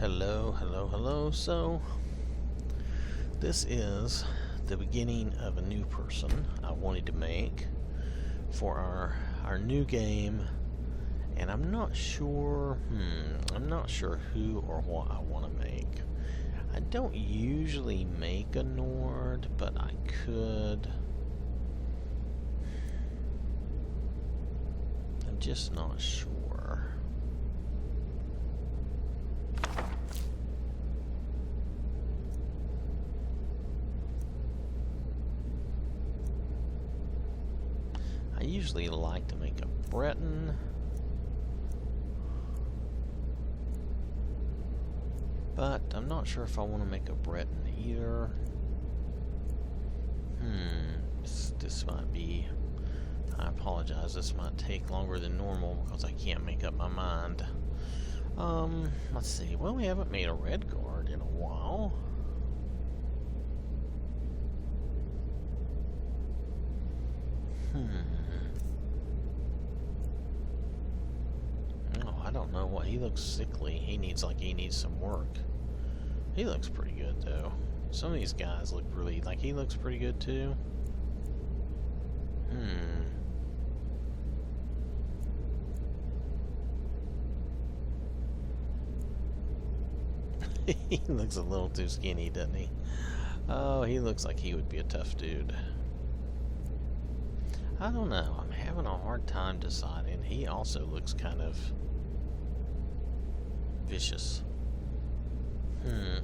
Hello, hello, hello. So, this is the beginning of a new person I wanted to make for our new game, and I'm not sure who or what I want to make. I don't usually make a Nord, but I could. I'm just not sure. I usually like to make a Breton, but I'm not sure if I want to make a Breton either. This might be, I apologize, this might take longer than normal because I can't make up my mind. Let's see, well, we haven't made a red guard in a while. Oh, I don't know what, he looks sickly. He needs some work. He looks pretty good though. Some of these guys look really, he looks pretty good too. He looks a little too skinny, doesn't he? Oh, he looks like he would be a tough dude. I don't know. I'm having a hard time deciding. He also looks kind of vicious.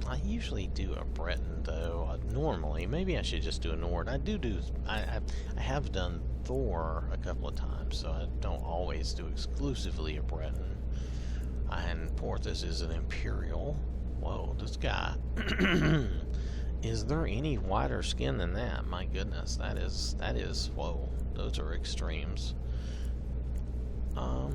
I usually do a Breton though. Normally, maybe I should just do a Nord. I have done Thor a couple of times, so I don't always do exclusively a Breton. And Porthos is an Imperial. Whoa, this guy. Is there any whiter skin than that? My goodness, that is, whoa, those are extremes. Well,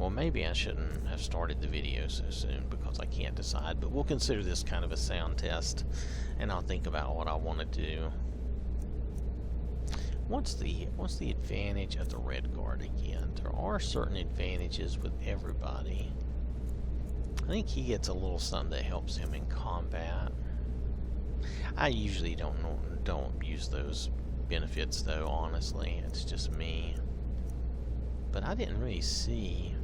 maybe I shouldn't have started the video so soon because I can't decide, but we'll consider this kind of a sound test, and I'll think about what I want to do. What's the advantage of the red guard again? There are certain advantages with everybody. I think he gets a little something that helps him in combat. I usually don't use those benefits though, honestly. It's just me. But I didn't really see.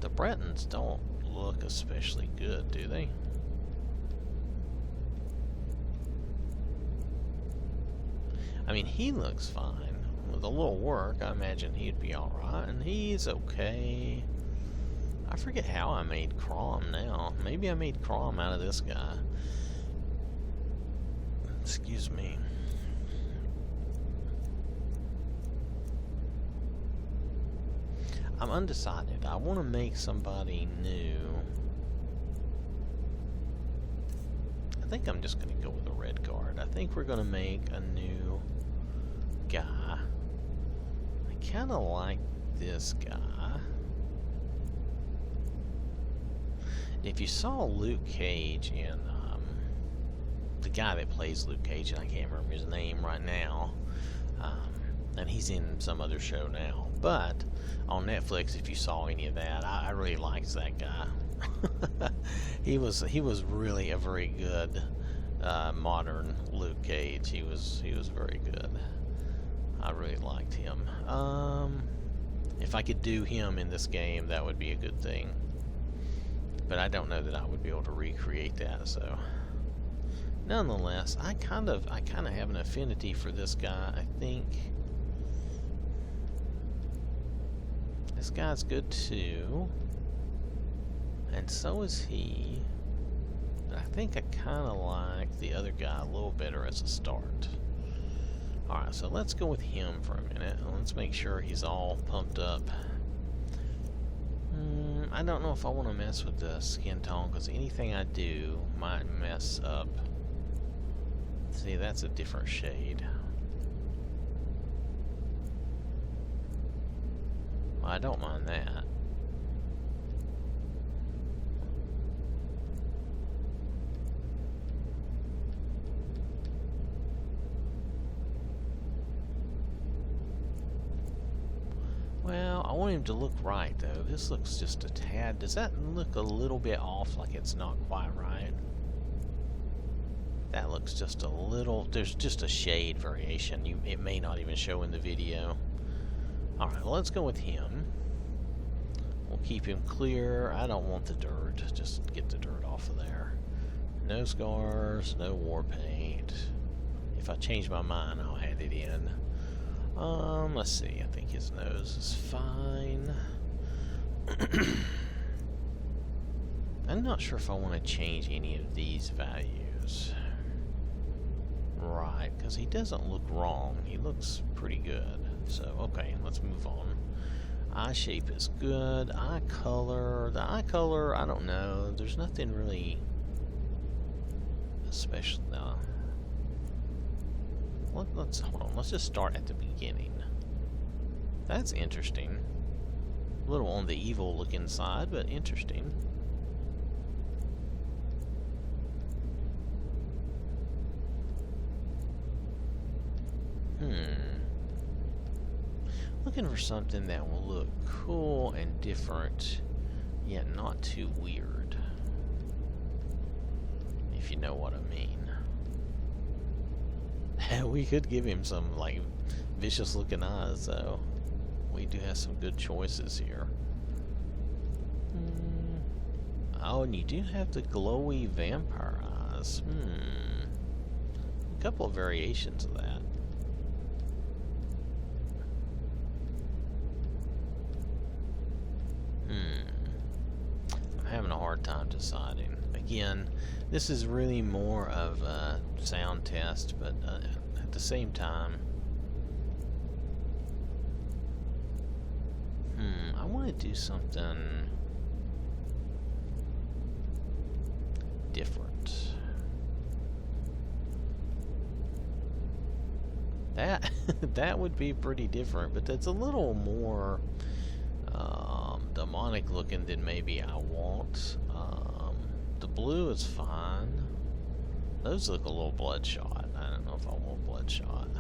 The Bretons don't look especially good, do they? I mean, he looks fine. With a little work, I imagine he'd be alright, and he's okay. I forget how I made Crom now. Maybe I made Crom out of this guy. Excuse me. I'm undecided. I want to make somebody new. I think I'm just going to go with a red guard. I think we're going to make a new guy. I kind of like this guy. If you saw Luke Cage in the guy that plays Luke Cage, and I can't remember his name right now, and he's in some other show now, but on Netflix, if you saw any of that, I really liked that guy. he was really a very good modern Luke Cage. He was very good. I really liked him. If I could do him in this game, that would be a good thing. But I don't know that I would be able to recreate that. So, nonetheless, I kind of have an affinity for this guy. I think this guy's good too, and so is he. But I think I kind of like the other guy a little better as a start. Alright, so let's go with him for a minute. Let's make sure he's all pumped up. I don't know if I want to mess with the skin tone, because anything I do might mess up. See, that's a different shade. Well, I don't mind that. Well, I want him to look right, though. This looks just a tad... Does that look a little bit off, like it's not quite right? That looks just a little... There's just a shade variation. It may not even show in the video. Alright, well, let's go with him. We'll keep him clear. I don't want the dirt. Just get the dirt off of there. No scars, no war paint. If I change my mind, I'll add it in. Let's see. I think his nose is fine. I'm not sure if I want to change any of these values. Right, because he doesn't look wrong. He looks pretty good. So, okay, let's move on. Eye shape is good. Eye color. The eye color, I don't know. There's nothing really special. Let's hold on. Let's just start at the beginning. That's interesting. A little on the evil looking side, but interesting. Looking for something that will look cool and different, yet not too weird. If you know what I mean. We could give him some, like, vicious looking eyes, though. We do have some good choices here. Oh, and you do have the glowy vampire eyes. A couple of variations of that. I'm having a hard time deciding. Again, this is really more of a sound test, but at the same time, I want to do something different. That would be pretty different, but that's a little more demonic looking than maybe I want. The blue is fine. Those look a little bloodshot. I don't know if I want bloodshot.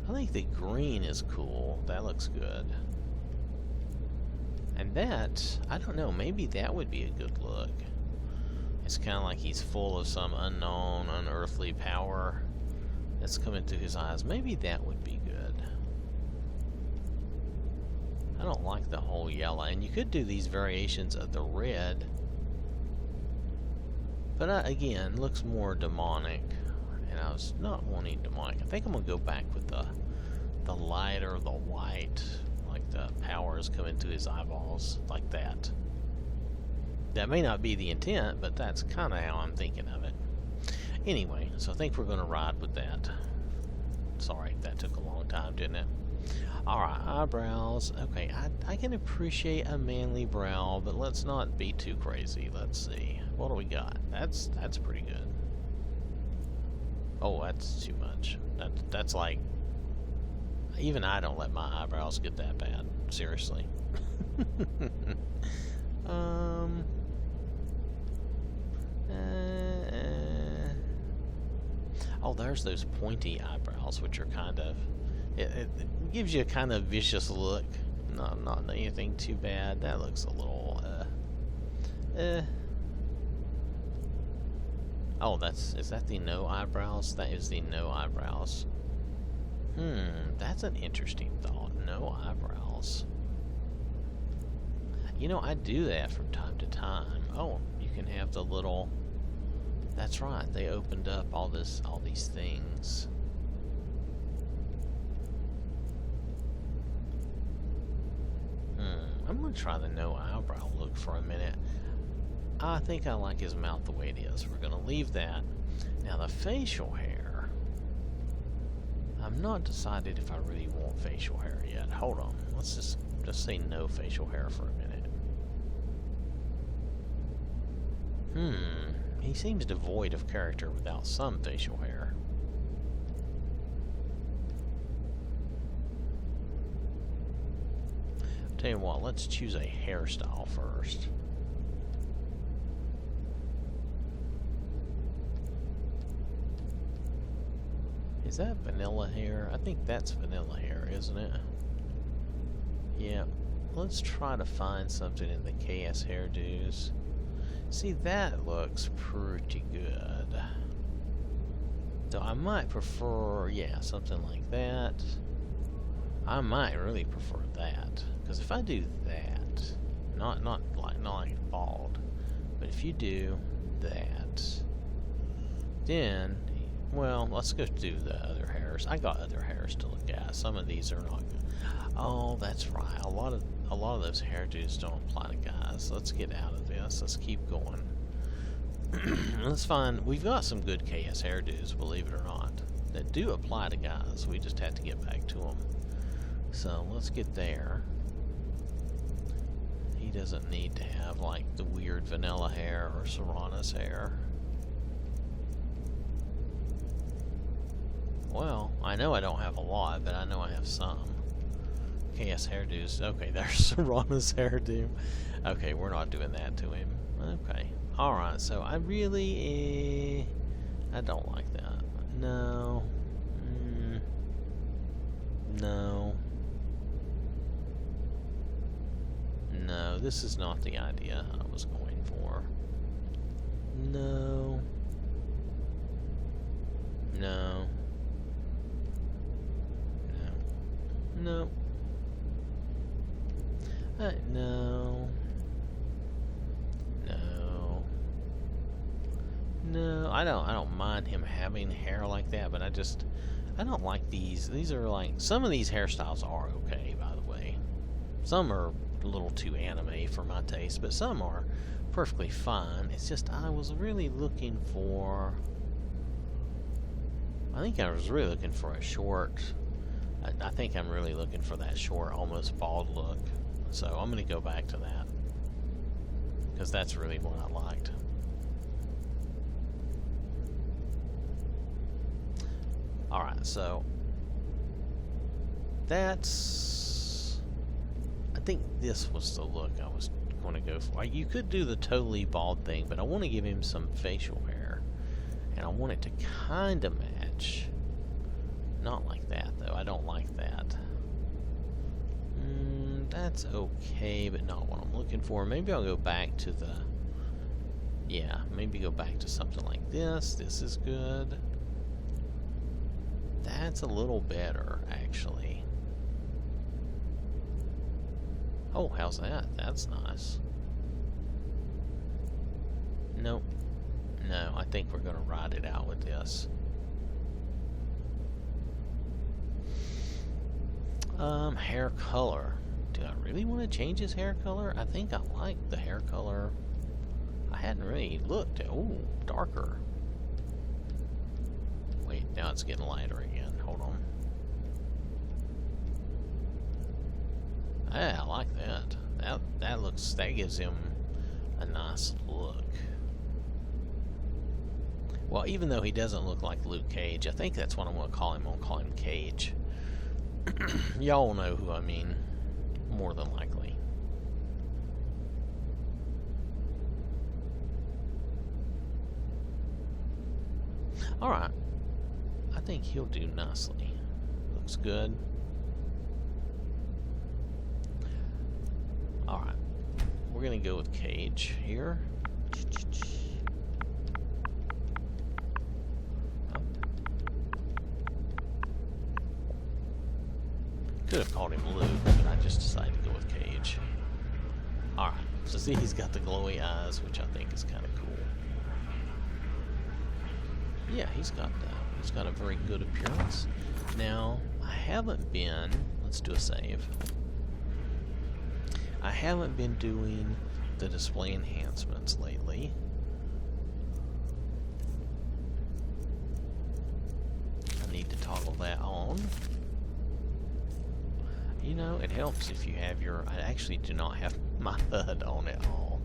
I think the green is cool. That looks good. And that, I don't know, maybe that would be a good look. It's kind of like he's full of some unknown, unearthly power that's coming through his eyes. Maybe that would be good. I don't like the whole yellow. And you could do these variations of the red. But again, looks more demonic. And I was not wanting demonic. I think I'm going to go back with the lighter, the white. Like the power is coming through his eyeballs. Like that. That may not be the intent, but that's kind of how I'm thinking of it. Anyway, so I think we're going to ride with that. Sorry, that took a long time, didn't it? Alright, eyebrows. Okay, I can appreciate a manly brow, but let's not be too crazy. Let's see. What do we got? That's pretty good. Oh, that's too much. That's like... Even I don't let my eyebrows get that bad. Seriously. Oh, there's those pointy eyebrows, which are kind of... It gives you a kind of vicious look. Not anything too bad. That looks a little, Oh, is that the no eyebrows? That is the no eyebrows. That's an interesting thought. No eyebrows. You know, I do that from time to time. Oh, you can have the little... That's right, they opened up all these things. I'm gonna try the no eyebrow look for a minute. I think I like his mouth the way it is. We're gonna leave that. Now the facial hair. I'm not decided if I really want facial hair yet. Hold on. Let's just say no facial hair for a minute. He seems devoid of character without some facial hair. Tell you what, let's choose a hairstyle first. Is that vanilla hair? I think that's vanilla hair, isn't it? Yeah. Let's try to find something in the KS hairdos. See, that looks pretty good. So I might prefer, yeah, something like that. I might really prefer that, because if I do that, not like bald, but if you do that, then, well, let's go do the other hairs. I got other hairs to look at. Some of these are not good. Oh, that's right. A lot of those hairdos don't apply to guys. Let's get out of this. Let's keep going. Let's find. We've got some good KS hairdos, believe it or not, that do apply to guys. We just have to get back to them. So let's get there. He doesn't need to have like the weird vanilla hair or Serrana's hair. Well, I know I don't have a lot, but I know I have some. KS hairdos. Okay, there's Serrana's hairdo. Okay, we're not doing that to him. Okay. Alright, so I really... I don't like that. No. No. No, this is not the idea I was going for. No. No. No. No. No. No. No, I don't mind him having hair like that, but I don't like these. These are like, some of these hairstyles are okay, by the way. Some are a little too anime for my taste, but some are perfectly fine. It's just, I was really looking for, I think I was really looking for a short, I think I'm really looking for that short, almost bald look. So I'm going to go back to that, because that's really what I liked. Alright, so that's, I think this was the look I was going to go for. You could do the totally bald thing, but I want to give him some facial hair, and I want it to kind of match. Not like that, though. I don't like that. That's okay, but not what I'm looking for. Maybe I'll go back to the... Yeah, maybe go back to something like this. This is good. That's a little better, actually. Oh, how's that? That's nice. Nope. No, I think we're going to ride it out with this. Hair color. Do I really want to change his hair color? I think I like the hair color. I hadn't really looked at. Ooh, darker. Wait, now it's getting lighter again. Hold on. Yeah, I like that. That gives him a nice look. Well, even though he doesn't look like Luke Cage, I think that's what I'm going to call him. I'm going to call him Cage. Y'all know who I mean, more than likely. Alright. I think he'll do nicely. Looks good. Alright. We're going to go with Cage here. Could have called him Luke, but I just decided to go with Cage. Alright, so see, he's got the glowy eyes, which I think is kind of cool. Yeah, he's got that. He's got a very good appearance. Now, I haven't been, let's do a save. I haven't been doing the display enhancements lately. I need to toggle that on. You know, it helps if you have your... I actually do not have my HUD on at all.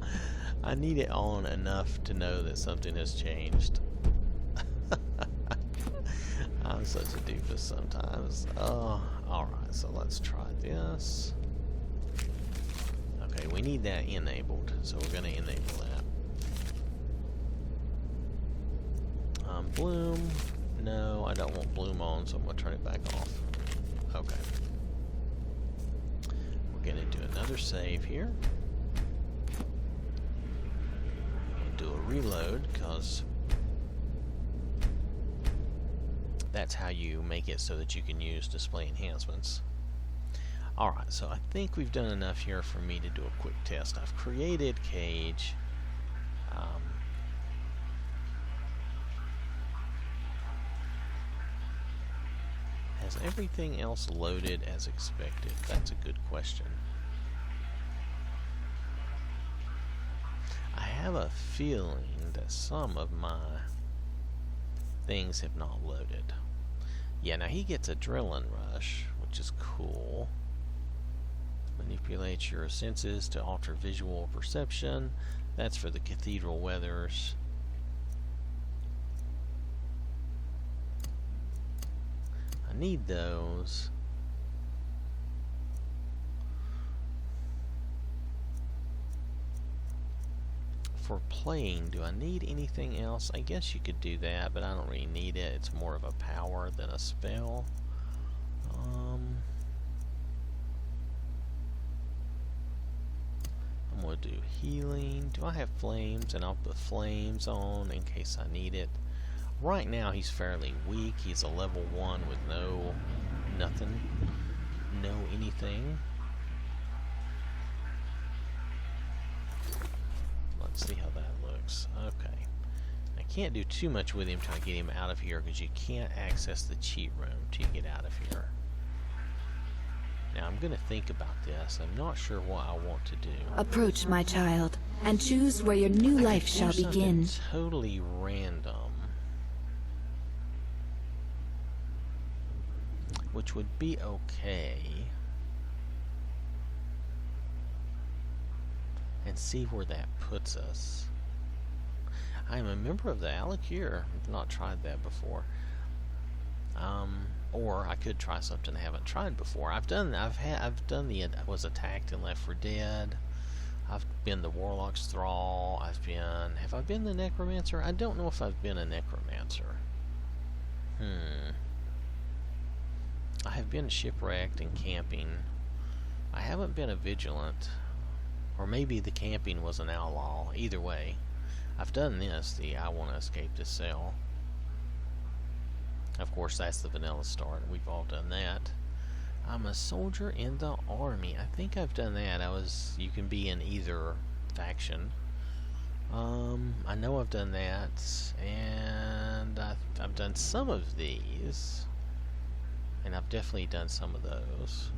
I need it on enough to know that something has changed. I'm such a doofus sometimes. Oh, alright, so let's try this. Okay, we need that enabled, so we're going to enable that. Bloom, No, I don't want bloom on, so I'm going to turn it back off. Okay. We're going to do another save here. And do a reload, because that's how you make it so that you can use display enhancements. Alright, so I think we've done enough here for me to do a quick test. I've created cage. Has everything else loaded as expected? That's a good question. I have a feeling that some of my things have not loaded. Yeah, now he gets adrenaline rush, which is cool. Manipulate your senses to alter visual perception. That's for the cathedral weathers. I need those. For playing, do I need anything else? I guess you could do that, but I don't really need it. It's more of a power than a spell. I'm going to do healing. Do I have flames? And I'll put flames on in case I need it. Right now he's fairly weak. He's a level 1 with no anything. Let's see how that looks. Okay. I can't do too much with him till I get him out of here, because you can't access the cheat room till you get out of here. Now I'm going to think about this. I'm not sure what I want to do. Approach, my child, and choose where your new life shall begin. Totally random. Which would be okay. And see where that puts us. I am a member of the Alakir. I've not tried that before. Or I could try something I haven't tried before. I was attacked in Left 4 Dead. I've been the Warlock's Thrall. Have I been the Necromancer? I don't know if I've been a Necromancer. I have been shipwrecked and camping. I haven't been a Vigilant. Or maybe the camping was an outlaw. Either way, I've done this, the I want to escape this cell. Of course, that's the vanilla start. We've all done that. I'm a soldier in the army. I think I've done that. You can be in either faction. I know I've done that, and I've done some of these, and I've definitely done some of those.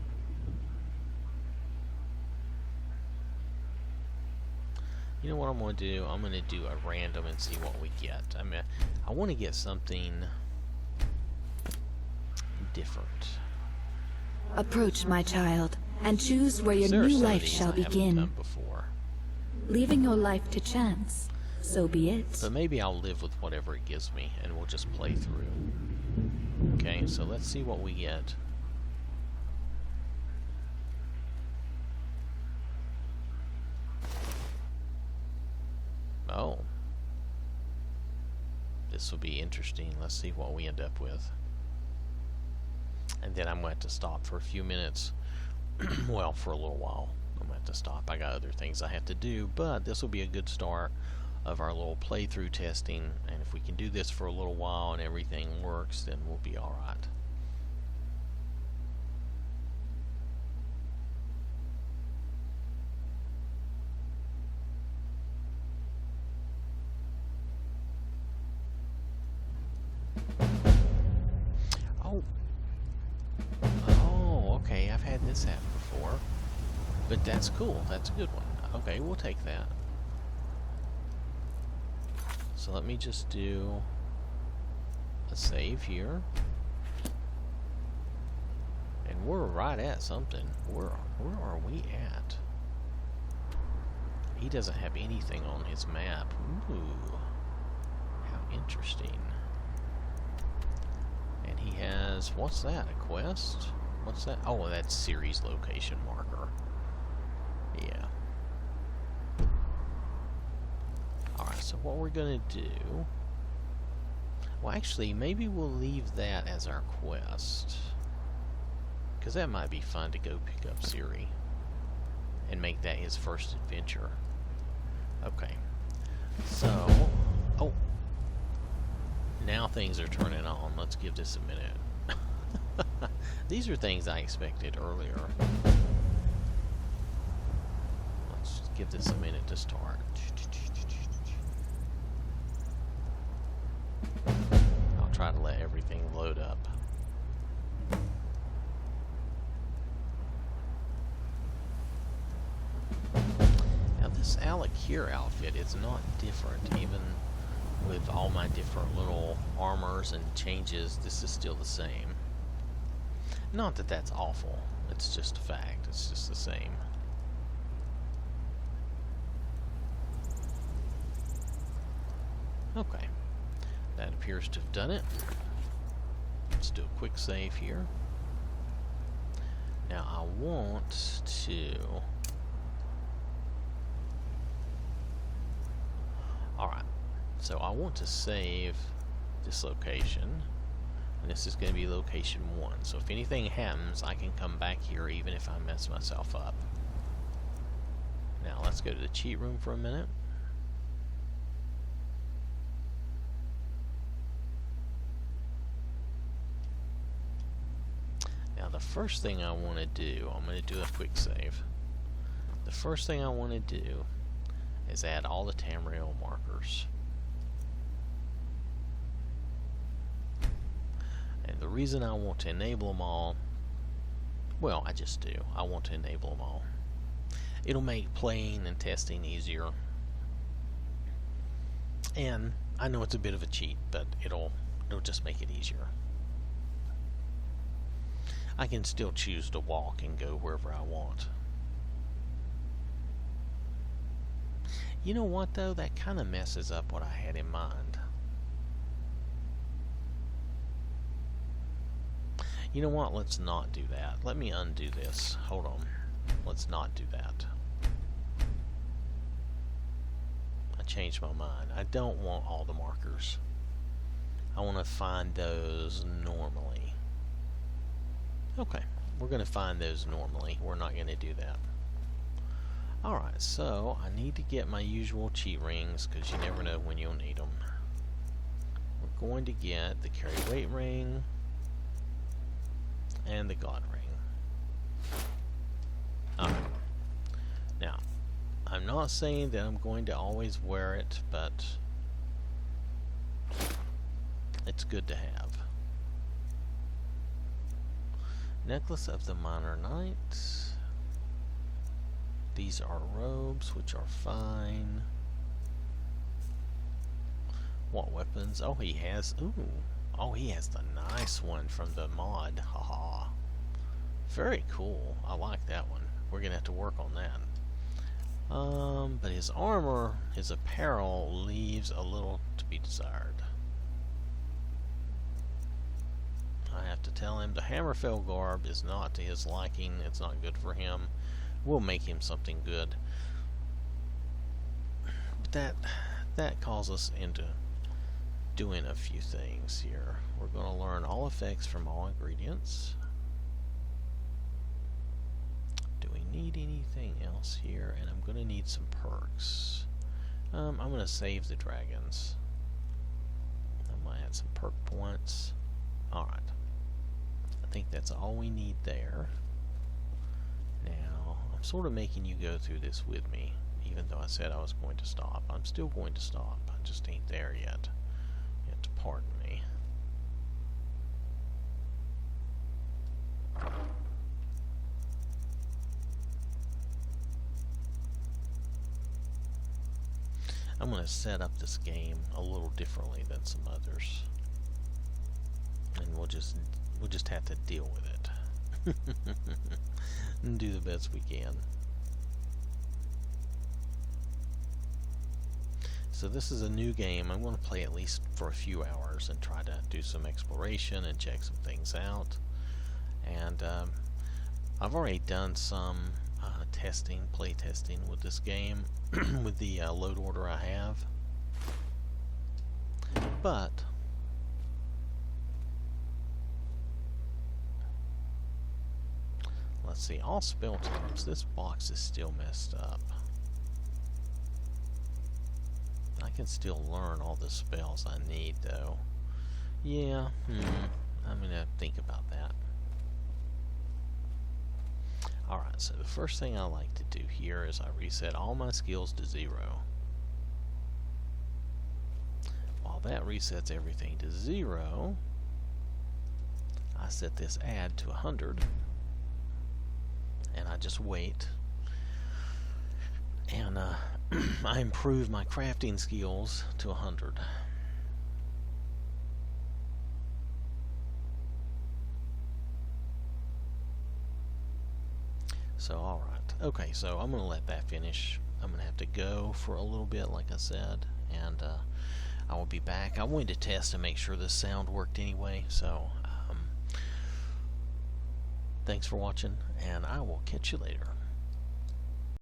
You know what I'm going to do? I'm going to do a random and see what we get. I want to get something different. Approach, my child, and choose where your new life shall begin. Leaving your life to chance, so be it. But maybe I'll live with whatever it gives me, and we'll just play through. Okay, so let's see what we get. Oh. This will be interesting. Let's see what we end up with. And then I'm going to have to stop for a few minutes. Well, for a little while. I'm going to have to stop. I got other things I have to do, but this will be a good start of our little playthrough testing. And if we can do this for a little while and everything works, then we'll be alright. I've had this happen before, but that's cool. That's a good one. Okay, we'll take that. So let me just do a save here, and we're right at something. Where are we at? He doesn't have anything on his map. Ooh, how interesting. And he has, what's that? A quest? What's that? Oh, that's series location marker. Yeah. Alright, so what we're gonna do... Well, actually, maybe we'll leave that as our quest. Because that might be fun to go pick up Siri and make that his first adventure. Okay. So, oh. Now things are turning on. Let's give this a minute. These are things I expected earlier. Let's give this a minute to start. I'll try to let everything load up. Now this Alakir outfit is not different, even with all my different little armors and changes. This is still the same. Not that that's awful, it's just a fact, it's just the same. Okay, that appears to have done it. Let's do a quick save here. Now I want to... Alright, so I want to save this location. And this is going to be location 1. So if anything happens, I can come back here even if I mess myself up. Now let's go to the cheat room for a minute. Now the first thing I want to do, I'm going to do a quick save. The first thing I want to do is add all the Tamriel markers. And the reason I want to enable them all, well, I just do. I want to enable them all. It'll make playing and testing easier. And I know it's a bit of a cheat, but it'll just make it easier. I can still choose to walk and go wherever I want. You know what, though? That kind of messes up what I had in mind. You know what? Let's not do that. Let me undo this. Hold on. Let's not do that. I changed my mind. I don't want all the markers. I want to find those normally. Okay. We're going to find those normally. We're not going to do that. Alright, so I need to get my usual cheat rings because you never know when you'll need them. We're going to get the carry weight ring and the God ring. Alright. Now, I'm not saying that I'm going to always wear it, but it's good to have. Necklace of the Minor Knight. These are robes, which are fine. What weapons? Oh, he has... Ooh. Oh, he has the nice one from the mod. Haha. Very cool. I like that one. We're going to have to work on that. But his armor, his apparel, leaves a little to be desired. I have to tell him the Hammerfell garb is not to his liking. It's not good for him. We'll make him something good. But that calls us into doing a few things here. We're going to learn all effects from all ingredients. Do we need anything else here? And I'm going to need some perks. I'm going to save the dragons. I'm going to add some perk points. Alright. I think that's all we need there. Now, I'm sort of making you go through this with me, even though I said I was going to stop. I'm still going to stop. I just ain't there yet. You have to pardon me. I'm going to set up this game a little differently than some others. And we'll just have to deal with it. And do the best we can. So this is a new game. I'm going to play at least for a few hours and try to do some exploration and check some things out. And I've already done some play testing with this game with the load order I have. But let's see, all spell types. This box is still messed up. I can still learn all the spells I need, though. Yeah, I'm gonna think about that. Alright, so the first thing I like to do here is I reset all my skills to 0. While that resets everything to 0, I set this add to 100, and I just wait, and I improve my crafting skills to 100. So, alright. Okay, so I'm going to let that finish. I'm going to have to go for a little bit, like I said, and I will be back. I wanted to test and make sure the sound worked anyway, so thanks for watching, and I will catch you later.